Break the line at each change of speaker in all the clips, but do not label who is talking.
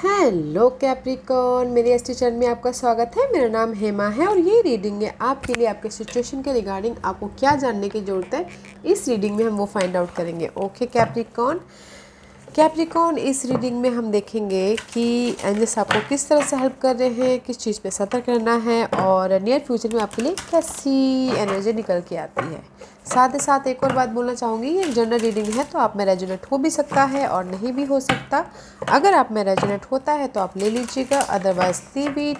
Hello Capricorn, मेरी ST channel में आपका स्वागत है। मेरा नाम हेमा है और ये रीडिंग है आपके लिए। आपके सिचुएशन के रिगार्डिंग आपको क्या जानने की ज़रूरत है, इस रीडिंग में हम वो फाइंड आउट करेंगे। ओके कैप्रिकॉर्न, इस रीडिंग में हम देखेंगे कि एंजल्स आपको किस तरह से हेल्प कर रहे हैं, किस चीज़ पे सतर्क रहना है और नियर फ्यूचर में आपके लिए कैसी एनर्जी निकल के आती है। साथ ही साथ एक और बात बोलना चाहूँगी, ये जनरल रीडिंग है तो आप में रेजोनेट हो भी सकता है और नहीं भी हो सकता। अगर आप में रेजोनेट होता है तो आप ले लीजिएगा, otherwise leave it.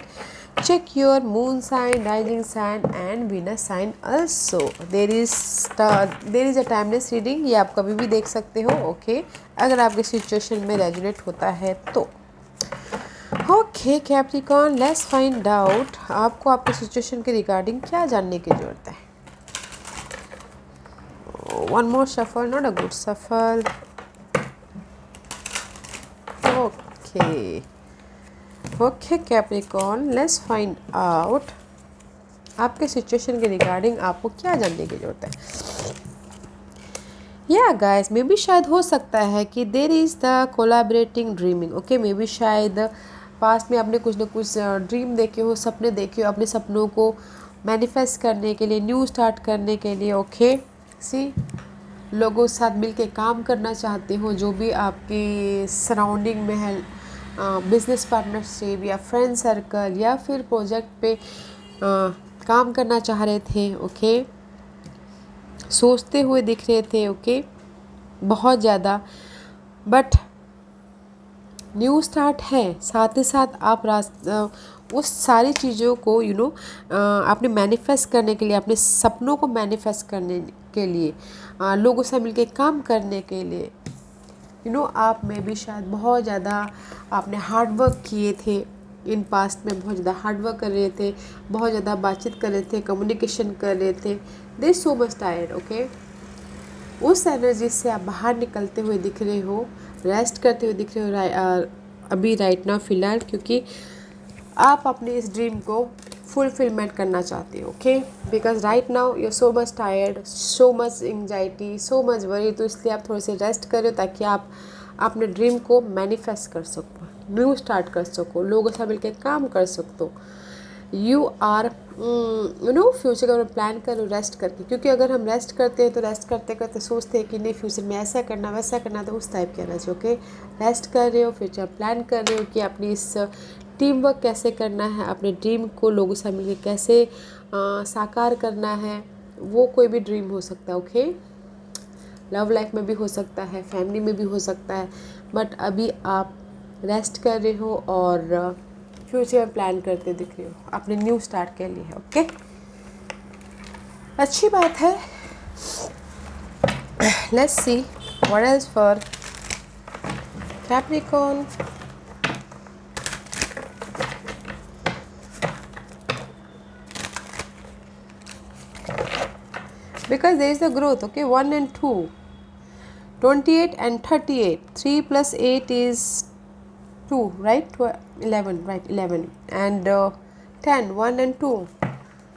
Check your moon sign, rising sign and Venus sign also. There is a timeless reading, ये आप कभी भी देख सकते हो। ओके अगर आपके सिचुएशन में रेजोनेट होता है तो। Okay Capricorn, let's find out आपको आपके सिचुएशन के रिगार्डिंग क्या जानने की ज़रूरत है। One more shuffle, not a good shuffle. Okay Capricorn, let's find out आपके सिचुएशन के रिगार्डिंग आपको क्या जानने की ज़रूरत है। या गाइस, मे बी शायद हो सकता है कि there is the collaborating dreaming. Okay, may be शायद पास्ट में आपने कुछ ना कुछ ड्रीम देखे हो, सपने देखे हो, अपने सपनों को मैनिफेस्ट करने के लिए, न्यू स्टार्ट करने के लिए। ओके सी, लोगों के साथ मिलके काम करना चाहते हो, जो भी आपके सराउंडिंग में है, बिजनेस पार्टनरशिप या फ्रेंड सर्कल या फिर प्रोजेक्ट पे काम करना चाह रहे थे। ओके, सोचते हुए दिख रहे थे। ओके, बहुत ज़्यादा, बट न्यू स्टार्ट है। साथ ही साथ आप उस सारी चीज़ों को आपने मैनिफेस्ट करने के लिए, अपने सपनों को मैनिफेस्ट करने के लिए, लोगों से मिलके काम करने के लिए आप में भी शायद बहुत ज़्यादा आपने हार्डवर्क किए थे। इन पास्ट में बहुत ज़्यादा हार्डवर्क कर रहे थे, बहुत ज़्यादा बातचीत कर रहे थे, कम्युनिकेशन कर रहे थे। दे सो मच टायर्ड। ओके, उस एनर्जी से आप बाहर निकलते हुए दिख रहे हो, रेस्ट करते हुए दिख रहे हो अभी राइट नाउ फ़िलहाल, क्योंकि आप अपने इस ड्रीम को फुलफिलमेंट करना चाहते हो। Okay, because right now you are so much tired, so much anxiety, so much worry, तो इसलिए आप थोड़े से रेस्ट करो ताकि आप अपने ड्रीम को मैनिफेस्ट कर सको, न्यू स्टार्ट कर सको, लोगों से मिलकर काम कर सकते हो। यू आर फ्यूचर का प्लान करो रेस्ट करके, क्योंकि अगर हम रेस्ट करते हैं तो रेस्ट करते करते सोचते हैं कि नहीं फ्यूचर में ऐसा करना वैसा करना, तो उस टाइप की एनर्जी। ओके, रेस्ट कर रहे हो, फ्यूचर प्लान कर रहे हो कि अपनी इस टीम वर्क कैसे करना है, अपने ड्रीम को लोगों से मिलकर कैसे साकार करना है। वो कोई भी ड्रीम हो सकता है। ओके, लव लाइफ में भी हो सकता है, फैमिली में भी हो सकता है, बट अभी आप रेस्ट कर रहे हो और फ्यूचर प्लान करते दिख रहे हो अपने न्यू स्टार्ट के लिए। ओके, अच्छी बात है। Let's see what else for Capricorn. Because there is a growth. Okay, 1 and 2, 28 and 38, 3 plus 8 is 2, right? 11, right? 11 and 10, 1 and 2,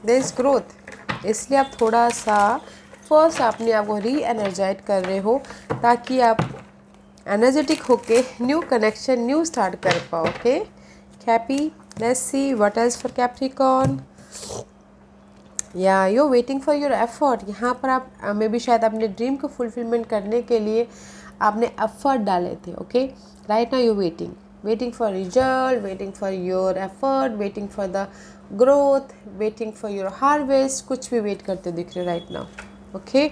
there is growth. इसलिए आप थोड़ा सा फर्स्ट अपने आप को री एनर्जाइज कर रहे हो ताकि आप एनर्जेटिक होके न्यू कनेक्शन, न्यू स्टार्ट कर पाओ। Okay cappy, let's see what else for Capricorn. या you waiting for your effort. यहाँ पर आप मे बी शायद अपने ड्रीम को फुलफिलमेंट करने के लिए आपने एफर्ट डाले थे। Okay, right now you waiting for result, waiting for your effort, waiting for the growth, waiting for your harvest, कुछ भी वेट करते दिख रहे हो राइट नाउ। ओके,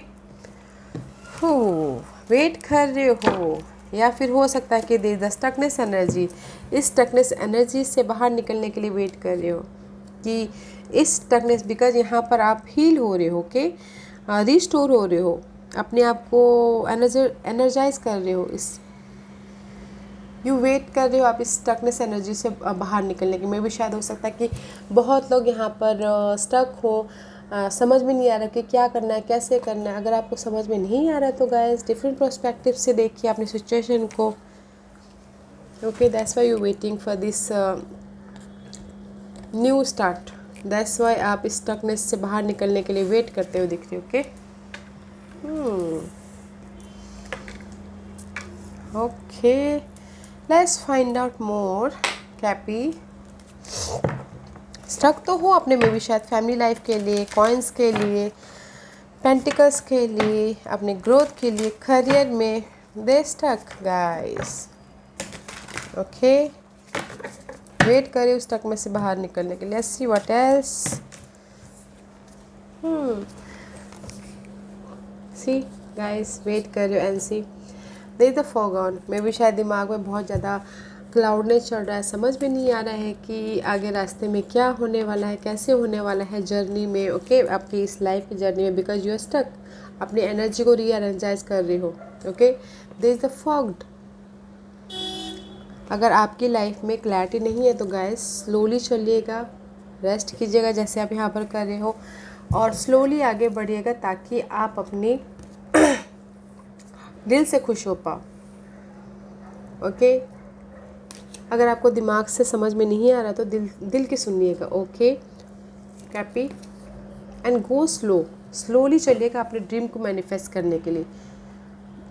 वेट कर रहे हो, या फिर हो सकता है कि देयर द स्टकनेस एनर्जी, इस स्टकनेस एनर्जी से बाहर निकलने के लिए वेट कर रहे हो कि इस स्टकनेस, बिकॉज यहाँ पर आप हील हो रहे हो। ओके, रिस्टोर हो रहे हो, अपने आप को एनर्जाइज कर रहे हो। इस यू वेट कर रहे हो आप इस स्टकनेस एनर्जी से बाहर निकलने की। मे भी शायद हो सकता है कि बहुत लोग यहाँ पर स्टक हो, समझ में नहीं आ रहा कि क्या करना है, कैसे करना है। अगर आपको समझ में नहीं आ रहा है तो गाइस डिफरेंट पर्सपेक्टिव से देखिए अपनी सिचुएशन को। Okay, that's why you waiting for this new start, that's why आप इस स्टकनेस से बाहर निकलने के लिए वेट करते हुए दिख रहे हो। Okay okay, let's find out more. Cappy, stuck तो हो अपने में भी शायद फैमिली लाइफ के लिए, कॉइन्स के लिए, पेंटिकल्स के लिए, अपने ग्रोथ के लिए, करियर में। They stuck guys. Okay, wait करें उस स्टक में से बाहर निकलने के लिए। Let's see what else. See guys, wait कर रहे हो and see they the fog on. मे भी शायद दिमाग में बहुत ज़्यादा क्लाउडनेस चल रहा है, समझ में नहीं आ रहा है कि आगे रास्ते में क्या होने वाला है, कैसे होने वाला है जर्नी में। ओके, आपकी इस लाइफ की जर्नी में, बिकॉज यू आर स्टक। अपनी एनर्जी को रीएनर्जाइज कर रही हो। Okay, they is the forged. अगर आपकी लाइफ में क्लैरिटी नहीं है तो गाइस स्लोली चलिएगा, रेस्ट कीजिएगा जैसे आप यहाँ पर कर रहे हो, और स्लोली आगे बढ़िएगा ताकि आप अपने दिल से खुश हो पाओ। ओके, अगर आपको दिमाग से समझ में नहीं आ रहा तो दिल की सुनिएगा। ओके कैपी, एंड गो स्लोली चलिएगा अपने ड्रीम को मैनिफेस्ट करने के लिए।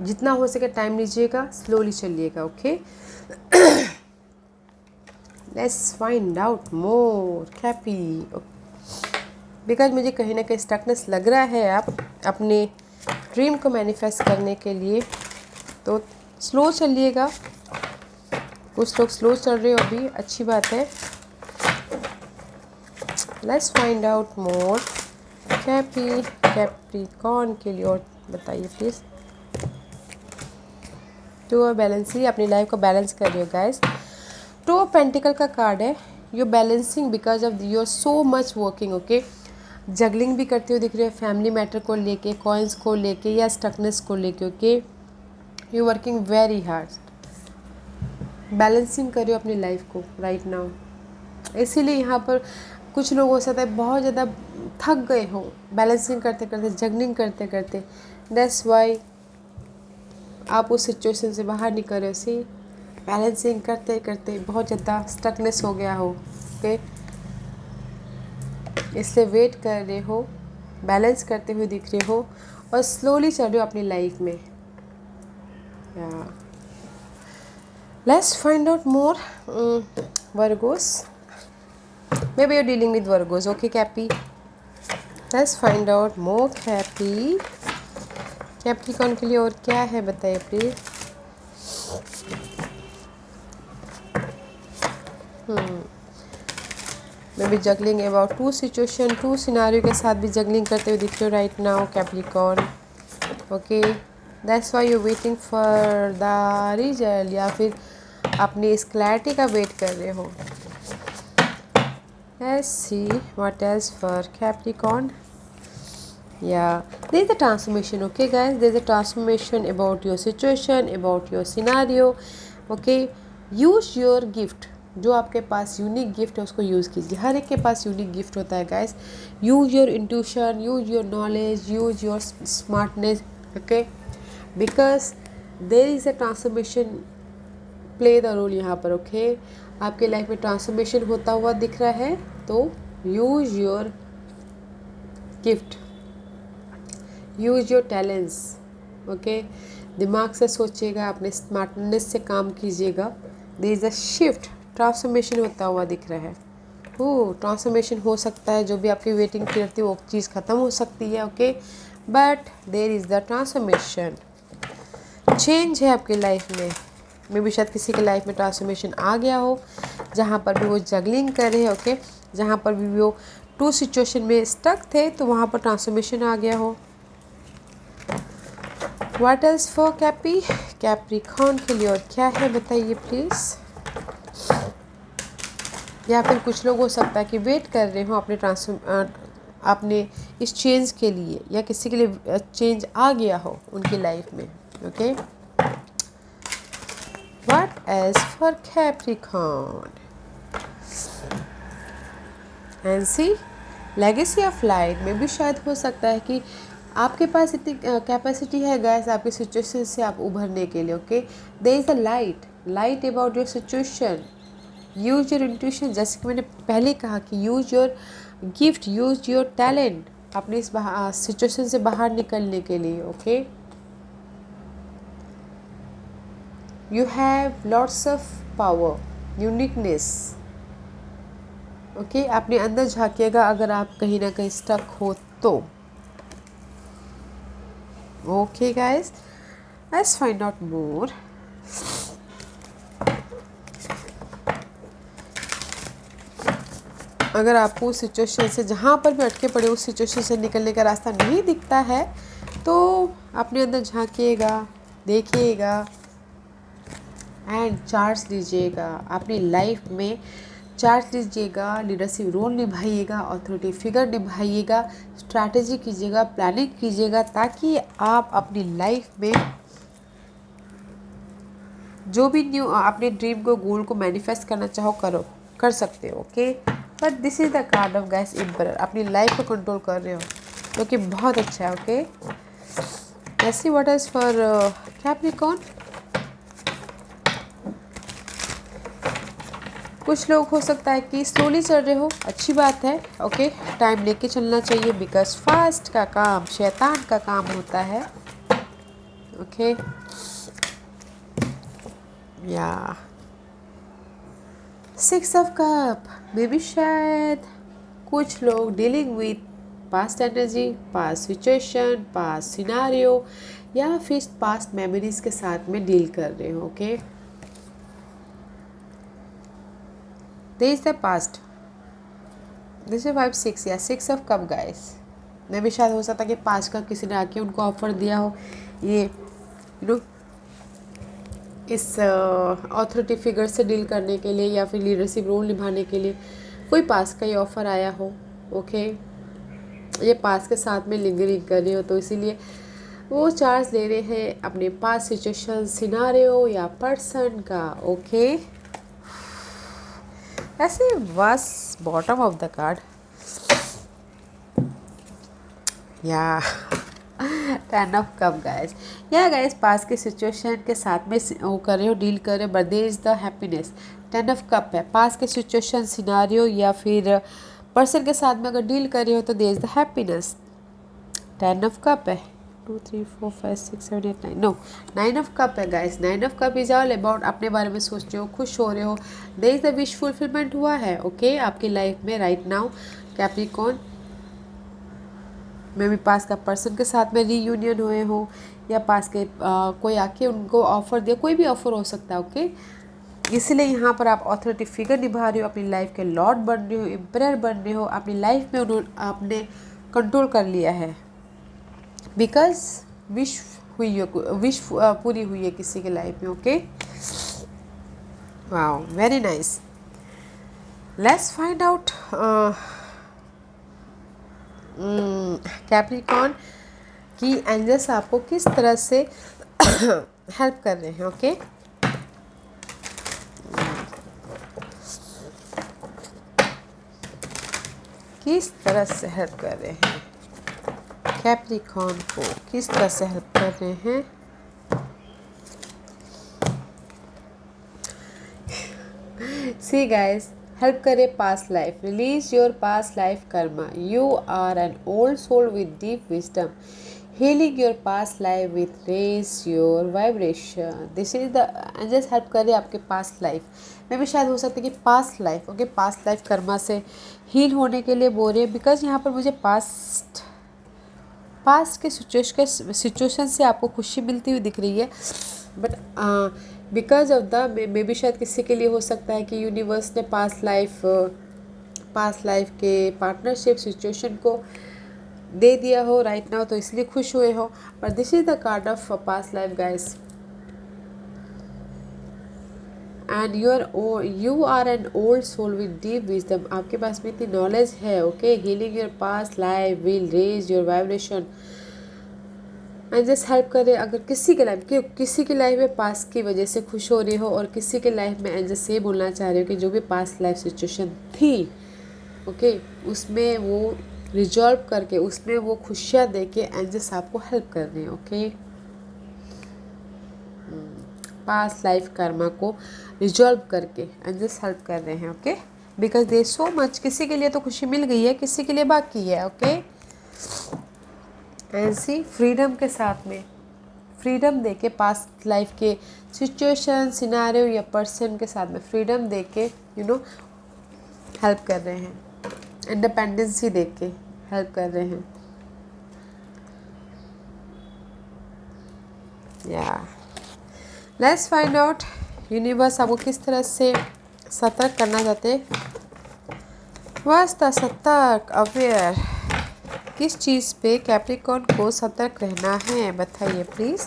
जितना हो सके टाइम लीजिएगा, स्लोली चलिएगा। Okay, let's find out more cappy. Because मुझे कहीं ना कहीं स्टकनेस लग रहा है आप अपने ड्रीम को मैनिफेस्ट करने के लिए, तो स्लो चलिएगा। कुछ लोग स्लो चल रहे हो अभी, अच्छी बात है। Let's find out more Capricorn के लिए, और बताइए प्लीज़। टू ऑफ बैलेंसिंग, अपनी लाइफ को बैलेंस कर रही हो गाइस। टू ऑफ पेंटिकल का कार्ड है। You balancing because of you are so much working. Okay, juggling भी करते हो दिख रहे हो, फैमिली मैटर को लेके, कॉइन्स को लेके, या स्टकनेस को लेके। Okay, you working very hard, balancing कर रहे हो अपनी लाइफ को राइट नाउ। इसीलिए यहाँ पर कुछ लोग हो सकता है बहुत ज़्यादा थक गए हो बैलेंसिंग करते करते, जगलिंग करते करते। दैट्स वाई आप उस सिचुएशन से बाहर निकल रहे हो। सी, बैलेंसिंग करते करते बहुत ज़्यादा स्टकनेस हो गया हो। ओके, इसलिए वेट कर रहे हो, बैलेंस करते हुए दिख रहे हो, और स्लोली चल रहे हो अपनी लाइफ में। Let's find out more Virgo's. Maybe you're dealing with Virgos. Okay, Cappy. Let's find out more Cappy. Capricorn के लिए और क्या है बताइए please. Maybe juggling about two situation, two scenario के साथ भी juggling करते हुए दिख रहे हो right now, Capricorn. Okay, that's why you're waiting for the result, या फिर अपनी इस clarity का wait कर रहे हो। Let's see what else for Capricorn. Yeah, there is a transformation. Okay guys, there is a transformation about your situation, about your scenario. Okay, use your gift. जो आपके पास यूनिक गिफ्ट है उसको use कीजिए। हर एक के पास यूनिक गिफ्ट होता है guys. Use your intuition, use your knowledge, use your smartness. Okay, because there is a transformation play the role यहाँ पर। ओके, आपके लाइफ में ट्रांसफॉर्मेशन होता हुआ दिख रहा है, तो use your gift, use your talents. Okay, दिमाग से सोचिएगा, अपने स्मार्टनेस से काम कीजिएगा। There is a shift, transformation होता हुआ दिख रहा है। ओह, ट्रांसफॉर्मेशन हो सकता है, जो भी आपकी वेटिंग पीरियड थी वो चीज़ ख़त्म हो सकती है। Okay, but there is the transformation, change है आपकी लाइफ में। मे भी शायद किसी के लाइफ में ट्रांसफॉर्मेशन आ गया हो, जहाँ पर भी वो जगलिंग कर रहे हैं। ओके, जहाँ पर भी वो टू सिचुएशन में स्टक थे, तो वहाँ पर ट्रांसफॉर्मेशन आ गया हो। व्हाट एल्स फॉर कैपी, कैप्रिकॉर्न के लिए और क्या है बताइए प्लीज़। या फिर कुछ लोग हो सकता है कि वेट कर रहे हो अपने अपने इस चेंज के लिए, या किसी के लिए चेंज आ गया हो उनकी लाइफ में। Okay, what else for Capricorn and see legacy of light में भी शायद हो सकता है कि आपके पास इतनी कैपेसिटी है गैस आपकी सिचुएशन से आप उभरने के लिए। Okay, there is a light about your situation. Use your intuition, जैसे कि मैंने पहले कहा कि use your gift, use your talent अपनी इस सिचुएशन से बाहर निकलने के लिए। Okay, you have lots of power, uniqueness. Okay, अपने अंदर झांकिएगा अगर आप कहीं ना कहीं स्टक हो तो। Okay guys, let's find out मोर। अगर आपको उस सिचुएशन से, जहाँ पर भी अटके पड़े, उस सिचुएशन से निकलने का रास्ता नहीं दिखता है तो अपने अंदर झांकिएगा, देखिएगा एंड चार्ज लीजिएगा। अपनी लाइफ में चार्ज लीजिएगा, लीडरशिप रोल निभाइएगा, अथॉरिटी फिगर निभाइएगा, स्ट्रैटेजी कीजिएगा, प्लानिंग कीजिएगा, ताकि आप अपनी लाइफ में जो भी न्यू अपने ड्रीम को, गोल को मैनिफेस्ट करना चाहो कर सकते हो। Okay, but this is the card of guys emperor. अपनी लाइफ को कंट्रोल कर रहे हो जो कि बहुत अच्छा है। Okay, let's see what is for Capricorn. कुछ लोग हो सकता है कि स्लोली चल रहे हो, अच्छी बात है। ओके, टाइम लेके चलना चाहिए, बिकॉज फास्ट का काम शैतान का काम होता है। ओके, या 6 ऑफ कप, मे बी शायद कुछ लोग dealing with past energy, past situation, past scenario या फिर पास्ट मेमोरीज के साथ में डील कर रहे हो। Okay, this is the past, this is 5-6 या 6 ऑफ कप गाइस। मे भी शायद हो सकता है कि पास्ट का किसी ने आके उनको ऑफर दिया हो, ये यू नो इस अथॉरिटी फिगर से डील करने के लिए या फिर लीडरशिप रोल निभाने के लिए कोई पास का ही ऑफ़र आया हो। ओके, ये पास के साथ में लिंगरिंग कर रहे हो, तो इसीलिए वो चार्ज ले रहे हैं अपने पास सिचुएशन, सिनारियो या पर्सन का। ओके, ऐसे बस बॉटम ऑफ द कार्ड या 10 ऑफ कप गाइस। या गाइस, पास के सिचुएशन के साथ में वो कर रहे हो, डील कर रहे हो, but there is the happiness. 10 of cup है, पास के सिचुएशन, सिनारियो या फिर पर्सन के साथ में अगर डील कर रहे हो तो there is the happiness. 10 of cup है, 2 3 4 5 6 7 8 9, नो 9 ऑफ कप है guys. 9 of cup is all about अपने बारे में सोच रहे हो, खुश हो रहे हो, there is the wish fulfilment हुआ है। ओके, आपकी लाइफ में राइट नाउ कैप्रिकॉर्न में भी पास का पर्सन के साथ में रीयूनियन हुए हो, या पास के कोई आके उनको ऑफ़र दिया, कोई भी ऑफ़र हो सकता है। ओके, इसलिए यहाँ पर आप अथॉरिटी फिगर निभा रहे हो, अपनी लाइफ के लॉर्ड बन रहे हो, एम्परर बन रहे हो, अपनी लाइफ में उन्होंने आपने कंट्रोल कर लिया है, बिकॉज विश पूरी हुई है किसी के लाइफ में। Okay, wow, very nice. Let's find out Capricorn की एंजल्स आपको किस तरह से हेल्प कर रहे हैं। ओके, किस तरह से हेल्प कर रहे हैं कैप्रिकॉर्न को, किस तरह से हेल्प कर रहे हैं। सी गाइस, हेल्प करे past life, release your past life karma, you are an old soul with deep wisdom, healing your past life with raise your vibration. This is the angels help करे आपके past life में भी शायद हो सकता है कि past life, okay, past life Karma से हील होने के लिए बोल रहे हैं, बिकॉज यहाँ पर मुझे पास्ट के सिचुएशन से आपको खुशी मिलती हुई दिख रही है, but because of the may be शायद किसी के लिए हो सकता है कि यूनिवर्स ने पास्ट लाइफ के पार्टनरशिप सिचुएशन को दे दिया हो राइट नाउ, तो इसलिए खुश हुए हो। पर this is the card of past life guys, and you are an old soul with deep wisdom. आपके पास में इतनी नॉलेज है। Okay, healing your past life will raise your vibration and just help करे। अगर किसी के लाइफ में पास्ट की वजह से खुश हो रहे हो, और किसी के लाइफ में एंजल्स ये बोलना चाह रहे हो कि जो भी पास्ट लाइफ सिचुएशन थी, ओके, उसमें वो रिजॉल्व करके, उसमें वो खुशियाँ दे के एंजल्स आपको हेल्प कर रहे हैं। ओके, पास्ट लाइफ कर्मा को रिजॉल्व करके एंजल्स हेल्प कर रहे हैं। Okay, because they so much, किसी के लिए तो खुशी मिल गई है, किसी के लिए बाकी है। ओके, एंड सी फ्रीडम के साथ में, फ्रीडम दे के पास्ट लाइफ के सिचुएशन सिनारियो या पर्सन के साथ में फ्रीडम दे के हेल्प कर रहे हैं, इंडिपेंडेंसी दे के हेल्प कर रहे हैं। लेट्स फाइंड आउट यूनिवर्स आपको किस तरह से सतर्क करना चाहते हैं। वास्ता सतर्क अवेयर, किस चीज़ पे कैप्रिकॉर्न को सतर्क रहना है बताइए प्लीज़।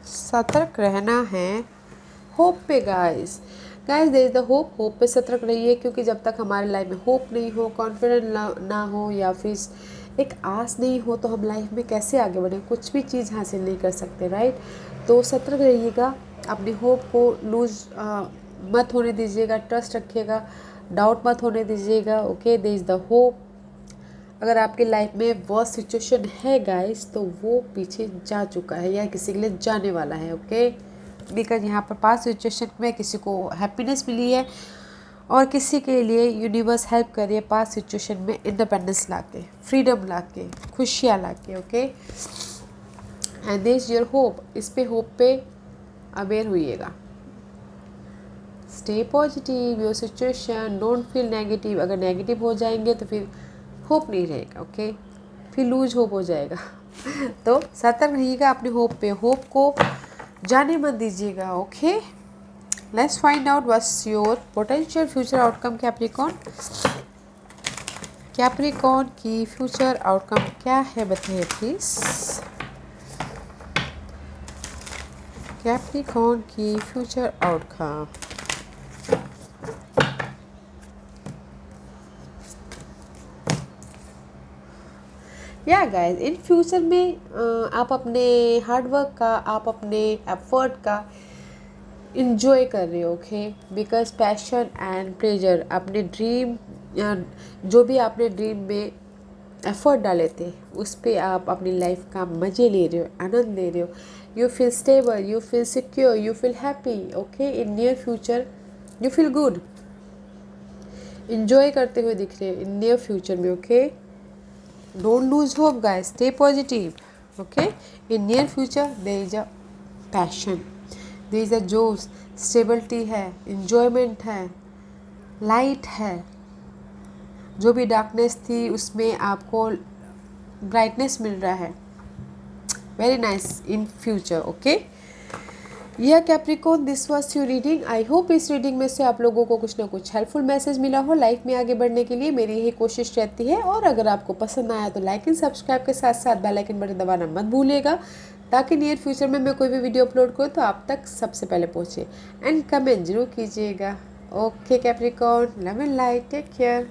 सतर्क रहना है होप पे guys there is the hope पे सतर्क रहिए, क्योंकि जब तक हमारे लाइफ में होप नहीं हो, कॉन्फिडेंट ना हो या फिर एक आस नहीं हो तो हम लाइफ में कैसे आगे बढ़ें, कुछ भी चीज़ हासिल नहीं कर सकते, राइट। तो सतर्क रहिएगा, अपनी होप को लूज मत होने दीजिएगा, ट्रस्ट रखिएगा, डाउट मत होने दीजिएगा। Okay, there is the hope. अगर आपकी लाइफ में वर्स्ट सिचुएशन है गाइस तो वो पीछे जा चुका है या किसी के लिए जाने वाला है। ओके, बिकॉज यहाँ पर पास्ट सिचुएशन में किसी को हैप्पीनेस मिली है और किसी के लिए यूनिवर्स हेल्प कर रही है पास्ट सिचुएशन में इंडिपेंडेंस लाके, फ्रीडम लाके, खुशियाँ लाके। Okay, and this your hope, इस पे होप पे अवेयर होइएगा। Stay positive your situation, don't feel negative. अगर नेगेटिव हो जाएंगे तो फिर होप नहीं रहेगा। ओके, फिर लूज होप हो जाएगा। तो सतर्क रहिएगा अपने होप पे, होप को जाने मत दीजिएगा। Okay, let's find out what's your potential future outcome Capricorn. Capricorn की फ्यूचर आउटकम क्या है बताइए प्लीज। कैप्रिकॉर्न की फ्यूचर आउटकम। या गाइस, इन फ्यूचर में आप अपने हार्डवर्क का, आप अपने एफर्ट का इंजॉय कर रहे हो। Okay, because passion and pleasure, अपने ड्रीम जो भी आपने ड्रीम में एफर्ट डाले थे उस पर आप अपनी लाइफ का मज़े ले रहे हो, आनंद ले रहे हो। You feel stable, you feel secure, you feel happy. Okay, in near future you feel good, enjoy करते हुए दिख रहे हो इन नियर फ्यूचर में। Okay, don't lose hope guys, stay positive. Okay, in near future there is a passion, there is a joy, stability है, enjoyment है, light है। जो भी darkness थी उसमें आपको brightness मिल रहा है। very nice in future. okay, यह Capricorn this was your reading. I hope इस रीडिंग में से आप लोगों को कुछ ना कुछ हेल्पफुल मैसेज मिला हो लाइफ में आगे बढ़ने के लिए। मेरी यही कोशिश रहती है। और अगर आपको पसंद आया तो लाइक एंड सब्सक्राइब के साथ साथ बेल आइकन बटन दबाना मत भूलिएगा, ताकि नियर फ्यूचर में मैं कोई भी वीडियो अपलोड करूँ तो आप तक सबसे पहले पहुँचे। एंड कमेंट जरूर कीजिएगा। Okay Capricorn, love and light, take care.